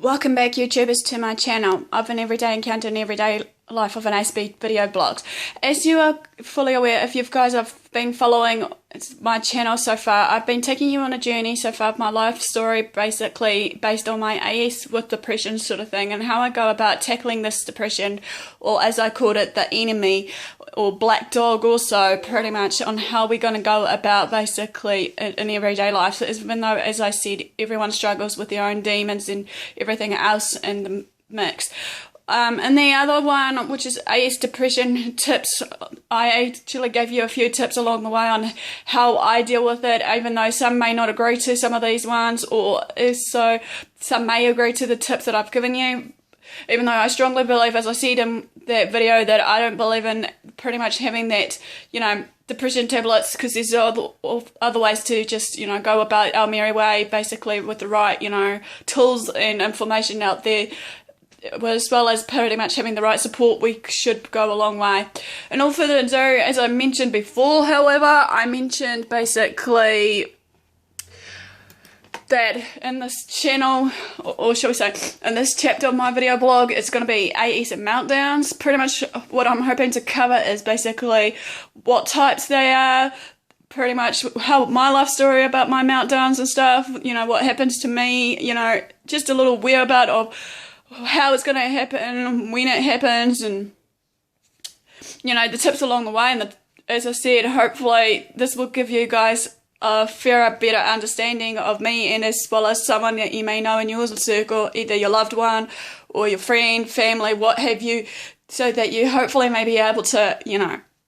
Welcome back, YouTubers, to my channel of an everyday encounter and everyday life of an Aspies video blogs. As you are fully aware, if you guys have been following my channel so far, I've been taking you on a journey so far of my life story, basically based on my AS with depression sort of thing, and how I go about tackling this depression, or as I called it, the enemy, or black dog also, pretty much on how we're going to go about basically in everyday life. So even though, as I said, everyone struggles with their own demons and everything else in the mix. And the other one, which is AS depression tips, I actually gave you a few tips along the way on how I deal with it, even though some may not agree to some of these ones, or so some may agree to the tips that I've given you. Even though I strongly believe, as I said in that video, that I don't believe in pretty much having that, depression tablets, because there's other ways to just, go about our merry way, basically with the right, tools and information out there, as well as pretty much having the right support. We should go a long way. And all further ado, as I mentioned before, however, I mentioned basically that in this channel, or shall we say, in this chapter of my video blog, it's going to be AS and Meltdowns. Pretty much what I'm hoping to cover is basically what types they are, pretty much how my life story about my meltdowns and stuff, what happens to me, just a little whereabout of how it's going to happen, when it happens, and the tips along the way. And as I said, hopefully this will give you guys a fairer, better understanding of me, and as well as someone that you may know in your circle, either your loved one or your friend, family, what have you, so that you hopefully may be able to,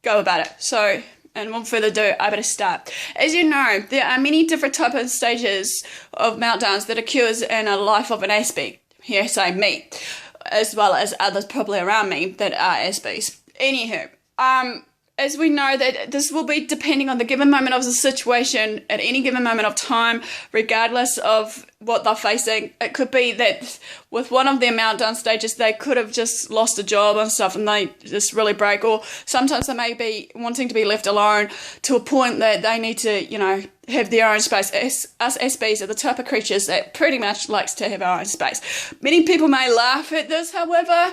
go about it. So, and without further ado, I better start. As you know, there are many different types of stages of meltdowns that occurs in a life of an Aspie. Here, say me, as well as others probably around me that are Aspies. Anywho, as we know that this will be depending on the given moment of the situation at any given moment of time, regardless of what they're facing. It could be that with one of their meltdown stages, they could have just lost a job and stuff and they just really break, or sometimes they may be wanting to be left alone to a point that they need to, have their own space. Us Aspies are the type of creatures that pretty much likes to have our own space. Many people may laugh at this, however,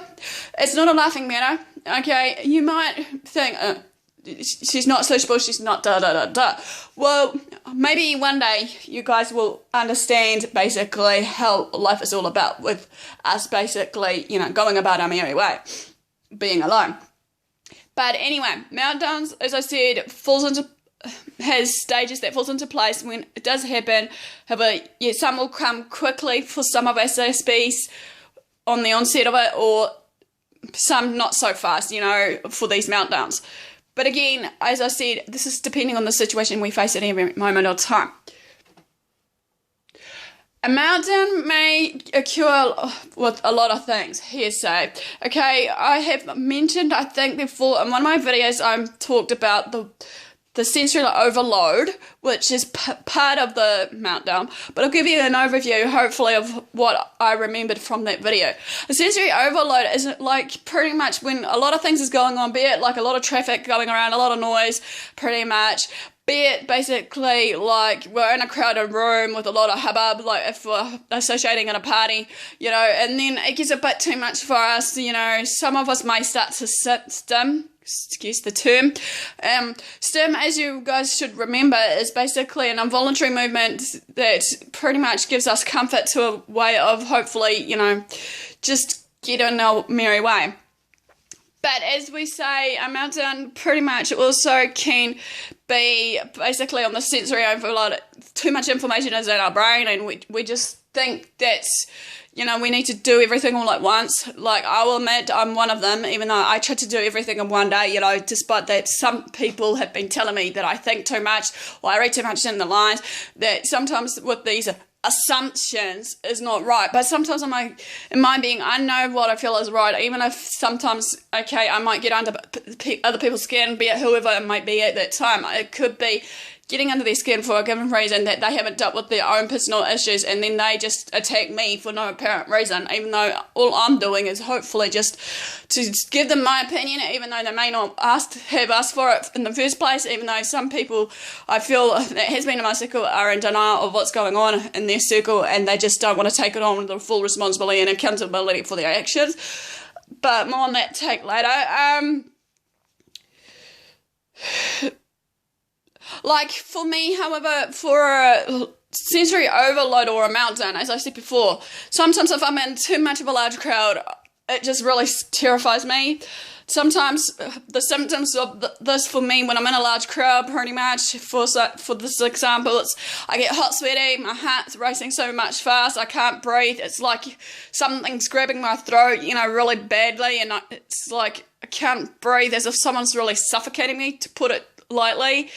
it's not a laughing matter. Okay, you might think, she's not sociable, she's not da-da-da-da. Well, maybe one day you guys will understand basically how life is all about, with us basically, going about our merry way, being alone. But anyway, meltdowns, as I said, has stages that falls into place when it does happen. However, some will come quickly for some of us Aspies on the onset of it, or some not so fast, for these meltdowns. But again, as I said, this is depending on the situation we face at every moment of time. A meltdown may occur with a lot of things, hearsay. Okay, I have mentioned, I think before, in one of my videos, I talked about the sensory overload, which is part of the meltdown, but I'll give you an overview, hopefully, of what I remembered from that video. A sensory overload is like pretty much when a lot of things is going on, be it like a lot of traffic going around, a lot of noise, pretty much, be it basically like we're in a crowded room with a lot of hubbub, like if we're associating in a party, and then it gets a bit too much for us, some of us may start to stim, excuse the term. Stim, as you guys should remember, is basically an involuntary movement that pretty much gives us comfort to a way of hopefully, just get on our merry way. But as we say, a meltdown pretty much also can be basically on the sensory overload. Too much information is in our brain, and we just think that's, we need to do everything all at once. Like, I will admit I'm one of them, even though I try to do everything in one day, despite that some people have been telling me that I think too much, or I read too much in the lines, that sometimes with these assumptions is not right. But sometimes in my being, I know what I feel is right, even if sometimes, okay, I might get under other people's skin, be it whoever it might be at that time. It could be getting under their skin for a given reason that they haven't dealt with their own personal issues, and then they just attack me for no apparent reason, even though all I'm doing is hopefully just to give them my opinion, even though they may not have asked for it in the first place, even though some people I feel that has been in my circle are in denial of what's going on in their circle, and they just don't want to take it on the full responsibility and accountability for their actions. But more on that take later. Like, for me, however, for a sensory overload or a meltdown, as I said before, sometimes if I'm in too much of a large crowd, it just really terrifies me. Sometimes the symptoms of this for me when I'm in a large crowd, pretty much, for this example, I get hot, sweaty, my heart's racing so much fast, I can't breathe, it's like something's grabbing my throat, really badly, and it's like I can't breathe, as if someone's really suffocating me, to put it lightly.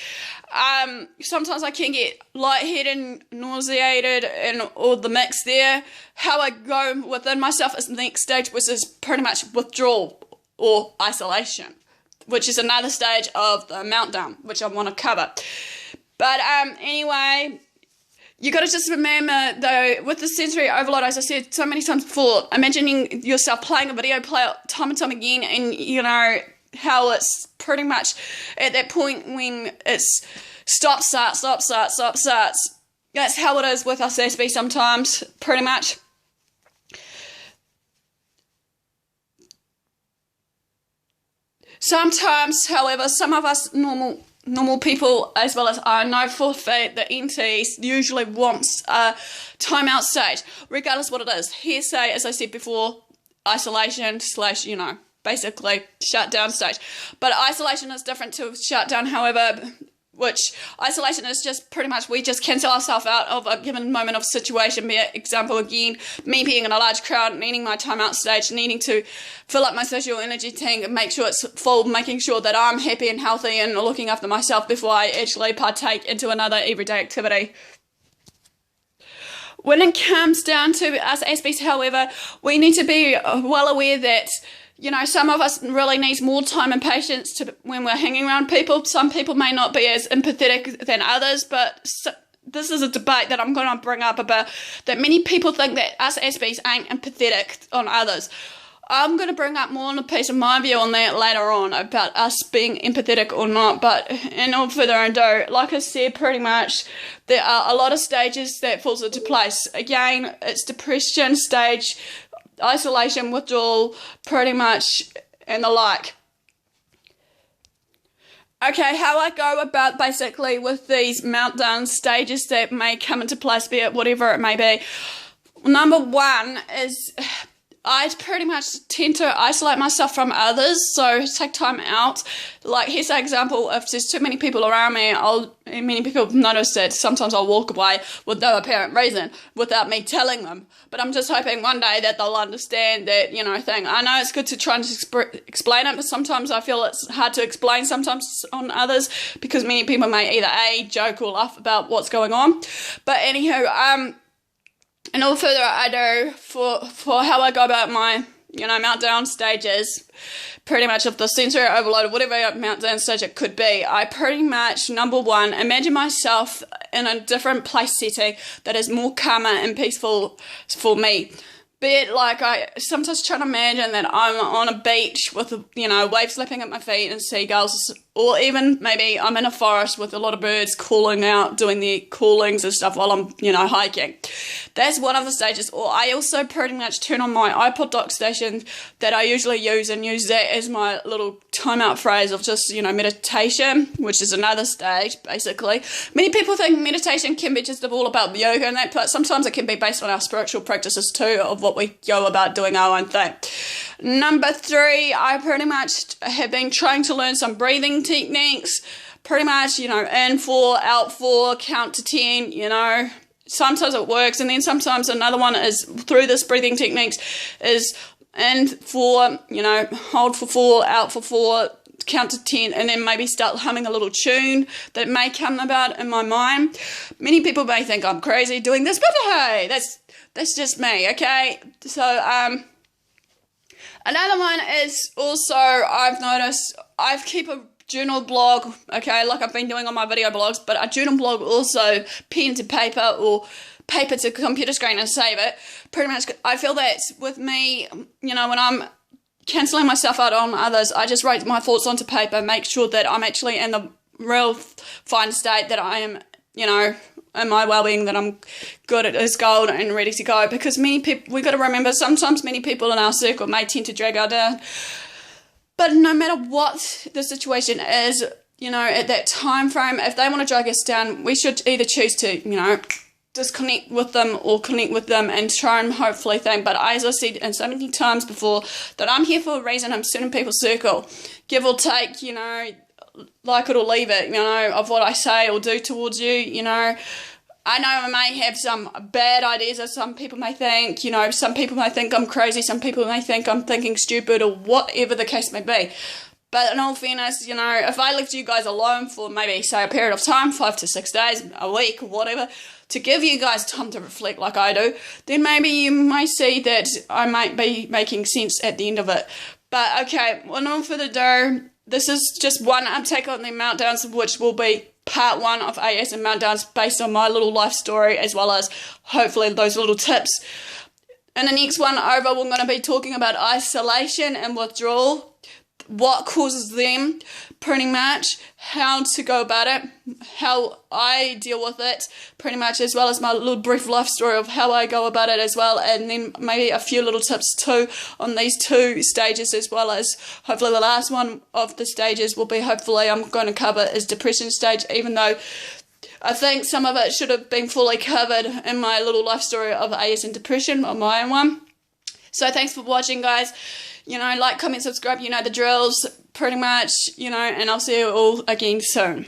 Sometimes I can get lightheaded, nauseated, and all the mix there. How I go within myself is the next stage, which is pretty much withdrawal or isolation, which is another stage of the meltdown, which I want to cover. But anyway, you got to just remember, though, with the sensory overload, as I said so many times before, imagining yourself playing a video player time and time again, and how it's pretty much at that point when it's stop, start, stop, start, stop, starts. That's how it is with us Aspies sometimes, pretty much. Sometimes, however, some of us normal people, as well as I know for a fact that NTs usually wants a timeout stage, regardless what it is. Hearsay, as I said before, isolation / basically shutdown stage. But isolation is different to shutdown, however, which isolation is just pretty much we just cancel ourselves out of a given moment of situation. Be it example again, me being in a large crowd, needing my timeout stage, needing to fill up my social energy tank and make sure it's full, making sure that I'm happy and healthy and looking after myself before I actually partake into another everyday activity. When it comes down to us Aspies, however, we need to be well aware that some of us really needs more time and patience when we're hanging around people. Some people may not be as empathetic than others, but this is a debate that I'm going to bring up about that many people think that us Aspies ain't empathetic on others. I'm going to bring up more on a piece of my view on that later on about us being empathetic or not, but in all further ado, like I said, pretty much there are a lot of stages that falls into place. Again, it's depression stage, isolation, withdrawal, pretty much, and the like. Okay, how I go about basically with these meltdown stages that may come into place, be it whatever it may be. Number one is I pretty much tend to isolate myself from others, so take time out. Like, here's an example, if there's too many people around me, many people notice that sometimes I'll walk away with no apparent reason without me telling them. But I'm just hoping one day that they'll understand that, thing. I know it's good to try and explain it, but sometimes I feel it's hard to explain sometimes on others because many people may either A, joke or laugh about what's going on. But anywho, and all further ado, for how I go about my, meltdown stages, pretty much of the sensory overload, or whatever meltdown stage it could be, I pretty much, number one, imagine myself in a different place setting that is more calmer and peaceful for me. Be it like I sometimes try to imagine that I'm on a beach with, waves slapping at my feet and seagulls, or even maybe I'm in a forest with a lot of birds calling out, doing their callings and stuff while I'm, hiking. That's one of the stages. Or I also pretty much turn on my iPod dock station that I usually use and use that as my little timeout phrase of just, meditation, which is another stage, basically. Many people think meditation can be just all about yoga and that, but sometimes it can be based on our spiritual practices too, of what we go about doing our own thing. Number three, I pretty much have been trying to learn some breathing techniques, pretty much, in 4, out 4, count to 10, sometimes it works, and then sometimes another one is through this breathing techniques is in 4, hold for 4, out for 4, count to 10, and then maybe start humming a little tune that may come about in my mind. Many people may think I'm crazy doing this, but hey, that's just me, okay? So, another one is also, I've noticed, I keep a journal blog, okay, like I've been doing on my video blogs, but a journal blog also pen to paper or paper to computer screen and save it. Pretty much, I feel that with me, when I'm cancelling myself out on others, I just write my thoughts onto paper, make sure that I'm actually in the real fine state, that I am, in my well-being, that I'm good as gold and ready to go. Because many people, we've got to remember, sometimes many people in our circle may tend to drag us down. But no matter what the situation is, at that time frame, if they want to drag us down, we should either choose to, disconnect with them or connect with them and try and hopefully think. But as I said and so many times before, that I'm here for a reason. I'm still in people's circle. Give or take, like it or leave it, of what I say or do towards you, I know I may have some bad ideas, as some people may think, some people may think I'm crazy, some people may think I'm thinking stupid, or whatever the case may be. But in all fairness, if I left you guys alone for maybe, say, a period of time, 5 to 6 days, a week, or whatever, to give you guys time to reflect like I do, then maybe you may see that I might be making sense at the end of it. But okay, without further ado, this is just one uptake on the Meltdowns, which will be part 1 of AS and Meltdowns based on my little life story, as well as hopefully those little tips. In the next one over, we're going to be talking about isolation and withdrawal, what causes them, pretty much, how to go about it, how I deal with it, pretty much, as well as my little brief life story of how I go about it as well, and then maybe a few little tips too on these 2 stages, as well as hopefully the last one of the stages will be, hopefully I'm going to cover, is depression stage, even though I think some of it should have been fully covered in my little life story of AS and depression, on my own one. So thanks for watching, guys. Like, comment, subscribe, the drills, pretty much, and I'll see you all again soon.